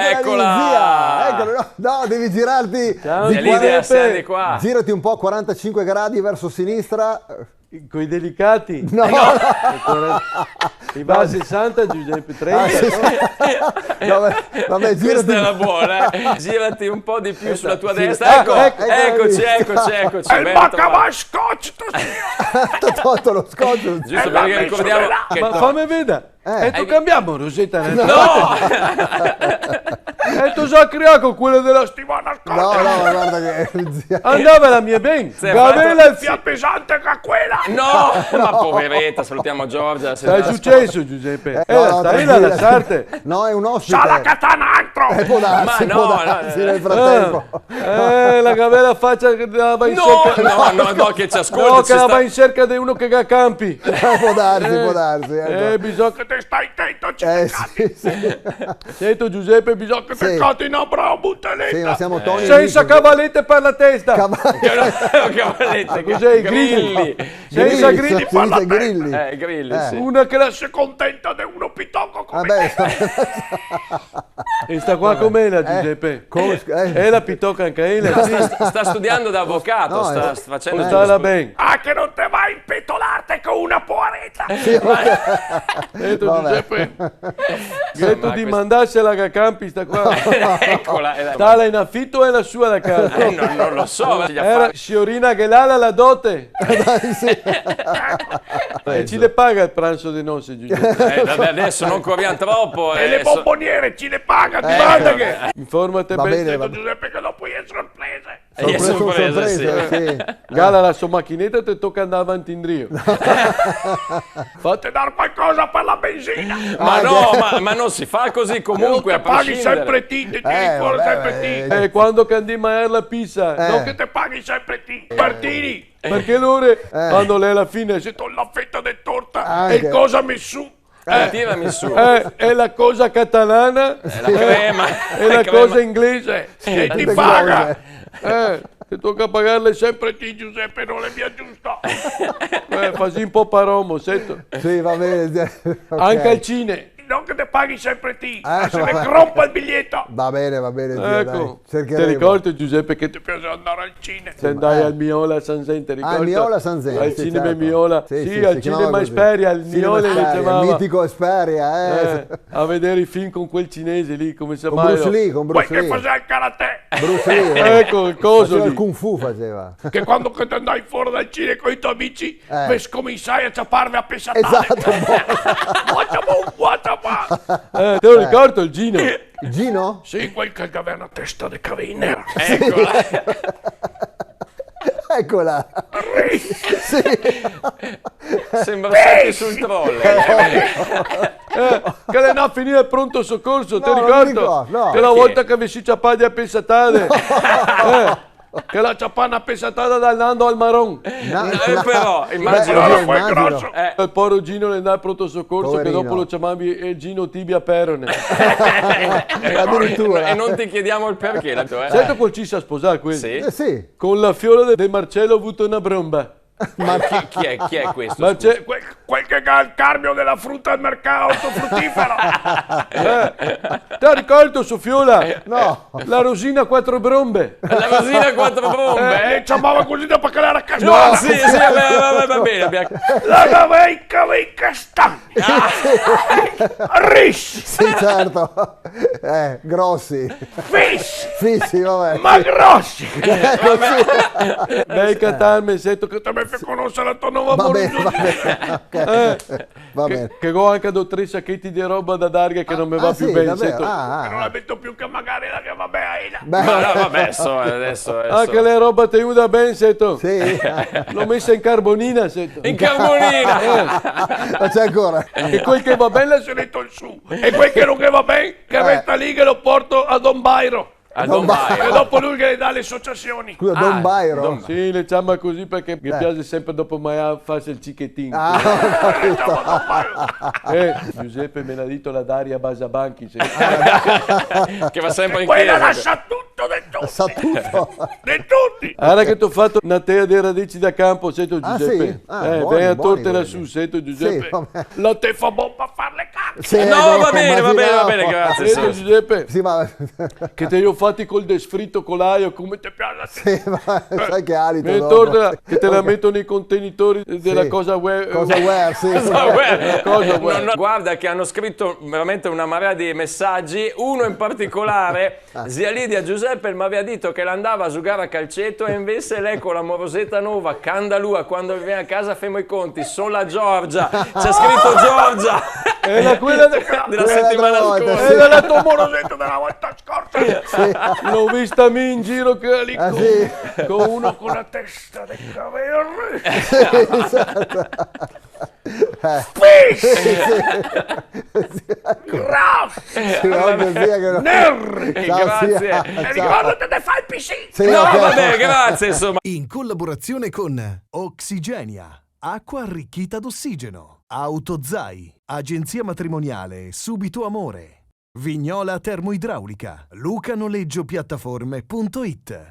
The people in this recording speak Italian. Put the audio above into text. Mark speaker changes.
Speaker 1: Eccola!
Speaker 2: Eccolo, no, devi girarti.
Speaker 3: Ciao,
Speaker 2: di
Speaker 1: Elisa,
Speaker 2: 40
Speaker 1: sei di qua.
Speaker 2: Girati un po' 45 gradi verso sinistra.
Speaker 3: Coi delicati.
Speaker 2: No,
Speaker 3: I va a 60, Giuseppe 30.
Speaker 2: vabbè, girati.
Speaker 1: Questa era buona, Girati un po' di più sulla tua
Speaker 2: Sì.
Speaker 1: destra.
Speaker 2: Eccoci.
Speaker 1: Eccoci.
Speaker 4: E il
Speaker 1: ben
Speaker 4: bacca
Speaker 1: trovato.
Speaker 4: va scotch,
Speaker 2: Ti ho tolto lo scotch.
Speaker 1: Giusto
Speaker 4: la
Speaker 1: perché
Speaker 4: messo
Speaker 1: ricordiamo
Speaker 4: là.
Speaker 1: che
Speaker 3: Ma fammi vedere. E tu cambiamo, Rosetta?
Speaker 1: no!
Speaker 3: E tu sai creare con quello della
Speaker 4: settimana
Speaker 2: No,
Speaker 4: scorsa.
Speaker 2: no, guarda che zia.
Speaker 3: Andava la mia ben.
Speaker 1: Sì,
Speaker 3: Gavella e
Speaker 4: Più pesante che quella.
Speaker 1: No! Ma poveretta, salutiamo Giorgia. se
Speaker 3: Che è
Speaker 1: sta
Speaker 3: successo, Giuseppe?
Speaker 2: No,
Speaker 3: La stai là,
Speaker 2: tranquilla.
Speaker 3: la sarte.
Speaker 2: No, è un ospite.
Speaker 4: C'ha la katana altro.
Speaker 2: Può darsi,
Speaker 1: Ma
Speaker 2: può
Speaker 1: no,
Speaker 2: darsi
Speaker 1: no,
Speaker 2: nel frattempo.
Speaker 3: La gavella faccia che la va in cerca.
Speaker 1: No, che ci
Speaker 3: No,
Speaker 1: ascolta.
Speaker 3: che la va in cerca di uno che ga campi.
Speaker 2: Può darsi.
Speaker 3: Bisogna
Speaker 4: Che te stai attento, ci
Speaker 2: Sì.
Speaker 3: Sento Giuseppe, bisogna che
Speaker 4: che
Speaker 2: Sì.
Speaker 4: catti una brava
Speaker 2: Sì,
Speaker 4: butteletta.
Speaker 2: ma siamo Tony.
Speaker 3: senza cavallette per la testa.
Speaker 1: Cavallette,
Speaker 3: Cos'è,
Speaker 1: grilli.
Speaker 3: Senza grilli.
Speaker 2: Grilli.
Speaker 1: Grilli, sì.
Speaker 3: Una che la...
Speaker 4: Se contenta di uno pitocco come
Speaker 2: Vabbè,
Speaker 3: E sta qua com'è la Giuseppe? È la pitocca anche ella, sì.
Speaker 1: Sta studiando da avvocato,
Speaker 2: No,
Speaker 1: sta facendo...
Speaker 3: Stala ben.
Speaker 4: Ah, che non te vai a impetolarti con una poaretta.
Speaker 3: Sento
Speaker 2: Vabbè.
Speaker 3: Giuseppe. Sento di mandarsela a campi sta qua.
Speaker 1: Eccola.
Speaker 3: Stala in affitto o è la sua la casa?
Speaker 1: Non lo so.
Speaker 3: Era Sciorina che la dote. E ci le paga il pranzo di nozze, Giuseppe.
Speaker 1: Vabbè, adesso non corriamo troppo.
Speaker 4: E le bomboniere ci le paga, ti
Speaker 1: Ecco.
Speaker 4: manda che.
Speaker 3: Informate
Speaker 2: Va
Speaker 3: bene.
Speaker 2: bene,
Speaker 4: Sento
Speaker 2: va
Speaker 4: Giuseppe che dopo è sorprese.
Speaker 1: Sorpresa,
Speaker 2: sì.
Speaker 3: Gala la sua macchinetta ti tocca andare avanti in drio.
Speaker 4: Fate dar qualcosa per la benzina.
Speaker 1: Ma no, ma non si fa così comunque, a
Speaker 4: Te paghi
Speaker 1: prescindere.
Speaker 4: sempre ti, ti tiri fuori
Speaker 2: vabbè,
Speaker 4: sempre ti.
Speaker 3: E quando candiamo a la pizza,
Speaker 4: Non che te paghi sempre ti. Partini.
Speaker 3: perché loro quando lei alla fine si
Speaker 4: Con la fetta di torta
Speaker 2: Anche.
Speaker 4: e cosa mi su.
Speaker 1: Tirami su.
Speaker 3: è la cosa catalana,
Speaker 1: La crema.
Speaker 3: è la cosa inglese.
Speaker 4: E ti
Speaker 2: Tutte
Speaker 4: paga.
Speaker 3: Ti tocca pagarle sempre.
Speaker 4: Sempre ti Giuseppe, non è via giusta.
Speaker 3: Fasi un po' paromo, sento.
Speaker 2: Sì, va bene. Ok.
Speaker 3: Anche al cine.
Speaker 4: Non che te paghi sempre ti. Se
Speaker 2: vabbè.
Speaker 4: ne crompa il biglietto.
Speaker 2: Va bene, zia,
Speaker 3: Ecco,
Speaker 2: dai.
Speaker 3: ti
Speaker 2: Cercheremo.
Speaker 3: ricordi Giuseppe che
Speaker 4: Ti piace andare al cinema.
Speaker 3: se andai al Miola San Zente, ricordi?
Speaker 2: al Miola San Zente,
Speaker 3: Al
Speaker 2: sì,
Speaker 3: cinema
Speaker 2: certo.
Speaker 3: Miola,
Speaker 2: Sì,
Speaker 3: sì,
Speaker 2: si
Speaker 3: al
Speaker 2: chiamava
Speaker 3: cinema
Speaker 2: così.
Speaker 3: Esperia, al
Speaker 2: Cinema
Speaker 3: Miola le
Speaker 2: Esperia,
Speaker 3: chiamava.
Speaker 2: mitico Esperia,
Speaker 3: A vedere i film con quel cinese lì, come si
Speaker 2: con
Speaker 3: chiama?
Speaker 2: Bruce Lee, con
Speaker 4: Poi
Speaker 2: Bruce
Speaker 4: che
Speaker 2: Lee.
Speaker 4: faceva il karate.
Speaker 2: Bruce Lee,
Speaker 3: Ecco il coso
Speaker 2: faceva il
Speaker 3: lì.
Speaker 2: Kung Fu faceva.
Speaker 4: Che quando che te andai fuori dal cinema con i tuoi amici, cominciai a ciapparvi a pesatare.
Speaker 2: Esatto.
Speaker 4: What
Speaker 3: Te lo ricordo il Gino?
Speaker 2: Gino?
Speaker 4: Sì, quel che aveva una testa di cavina.
Speaker 1: Eccola.
Speaker 2: Eccola. Sì.
Speaker 1: Sembra sempre sul trolley.
Speaker 3: Che le no a finire il pronto soccorso, ti
Speaker 2: No, non
Speaker 3: ricordo?
Speaker 2: mi ricordo, no.
Speaker 3: Che la volta che avessi ciappati a pesatare. Che la ciappana a pesatata dal Nando al Maron.
Speaker 1: Però, immagino.
Speaker 4: Allora, poi grosso.
Speaker 3: Il povero Gino le andava al pronto soccorso che
Speaker 2: Poverino.
Speaker 3: dopo lo chiamavi il Gino Tibia Perone.
Speaker 2: Addirittura.
Speaker 1: E non ti chiediamo il perché.
Speaker 3: Sento quel ci sa sposare quello.
Speaker 1: Sì.
Speaker 2: Sì.
Speaker 3: Con la fiola di Marcello ho avuto una bromba.
Speaker 1: Chi è questo?
Speaker 3: Marce-
Speaker 4: Quel che ha il cambio della frutta al mercato fruttifero.
Speaker 3: Ti ricordo su fiola?
Speaker 2: No.
Speaker 3: La rosina 4 brombe.
Speaker 1: La rosina a quattro bombe.
Speaker 4: E chiamava così da paccolare a casa.
Speaker 1: No, sì, va bene.
Speaker 4: La gaveica sta. Rish.
Speaker 2: Sì, certo. Grossi.
Speaker 4: Fish.
Speaker 2: Fissi, vabbè.
Speaker 4: Ma grossi.
Speaker 3: Lei catarme, sento che
Speaker 4: Te mi fai conoscere la tua nuova
Speaker 2: Va bene,
Speaker 4: morte.
Speaker 2: va bene. Ok. Va bene.
Speaker 3: che ho anche 2 sacchetti di roba da darghe che non mi va più
Speaker 2: sì,
Speaker 3: bene.
Speaker 2: davvero?
Speaker 3: Sento.
Speaker 4: Non la metto più che magari la che vabbè Aina.
Speaker 2: Beh,
Speaker 1: Ma no, vabbè, adesso.
Speaker 3: Anche le roba te uda bene, sento.
Speaker 2: sì.
Speaker 3: L'ho messa in carbonina, sento.
Speaker 1: In carbonina.
Speaker 2: Ma c'è ancora.
Speaker 3: E quel che va bene
Speaker 4: Se ne to il su. E quel che non che va bene, che resta lì che lo porto a Don Bairo.
Speaker 1: A
Speaker 2: Don
Speaker 1: Don
Speaker 4: E
Speaker 1: Baio.
Speaker 4: dopo lui che le dà le associazioni.
Speaker 2: Scusa, Don Byron.
Speaker 3: Sì, le chiama così perché mi piace sempre dopo mai farsi il cicchettino. Giuseppe me l'ha detto la Daria Basabanchi.
Speaker 1: Che va sempre in
Speaker 4: Quella
Speaker 1: chiesa.
Speaker 4: lascia tutto di tutti.
Speaker 2: Sa tutto.
Speaker 4: Di tutti.
Speaker 3: Ora che ti ho fatto una tea di radici da campo, sento
Speaker 2: Ah,
Speaker 3: Giuseppe.
Speaker 2: sì? Ah, buoni,
Speaker 3: Vai a
Speaker 2: buoni
Speaker 3: tortela
Speaker 2: quelli.
Speaker 3: su, sento
Speaker 2: Sì,
Speaker 3: Giuseppe.
Speaker 2: vabbè.
Speaker 4: La te fa bomba a fare le case.
Speaker 2: Sì,
Speaker 1: No, va bene,
Speaker 2: immaginavo.
Speaker 1: grazie.
Speaker 3: Vedi, Giuseppe,
Speaker 2: Sì, ma,
Speaker 3: che te li ho fatti col desfritto con l'aglio, come te piace.
Speaker 2: sì, ma sai che alito
Speaker 3: Mi
Speaker 2: dopo.
Speaker 3: torna che te la metto nei contenitori della
Speaker 2: Sì.
Speaker 3: cosa web.
Speaker 2: Cosa web, sì.
Speaker 3: Cosa web.
Speaker 1: No, guarda che hanno scritto veramente una marea di messaggi, uno in particolare, zia Lidia Giuseppe mi aveva detto che l'andava a giocare a calcetto e invece lei con la morosetta nuova, candalua, quando viene a casa famo i conti, sola Giorgia, c'è scritto Giorgia,
Speaker 3: Era quella
Speaker 1: della settimana
Speaker 2: volta,
Speaker 1: scorsa.
Speaker 2: sì.
Speaker 3: Era la tua morosetta della volta scorsa. L'ho vista me in giro che era lì
Speaker 2: Ah,
Speaker 3: con,
Speaker 2: sì?
Speaker 3: con uno con la testa dei capelli.
Speaker 4: Grazie.
Speaker 2: Sì, ovvio, zia, che non- Ciao,
Speaker 1: Grazie.
Speaker 2: zia.
Speaker 4: E
Speaker 2: Ciao.
Speaker 4: ricordate di fare il PC.
Speaker 2: Sì,
Speaker 1: No,
Speaker 2: ok.
Speaker 1: vabbè, grazie, insomma.
Speaker 5: In collaborazione con Oxigenia, acqua arricchita d'ossigeno, Autozai, agenzia matrimoniale Subito Amore, Vignola Termoidraulica, lucanoleggiopiattaforme.it.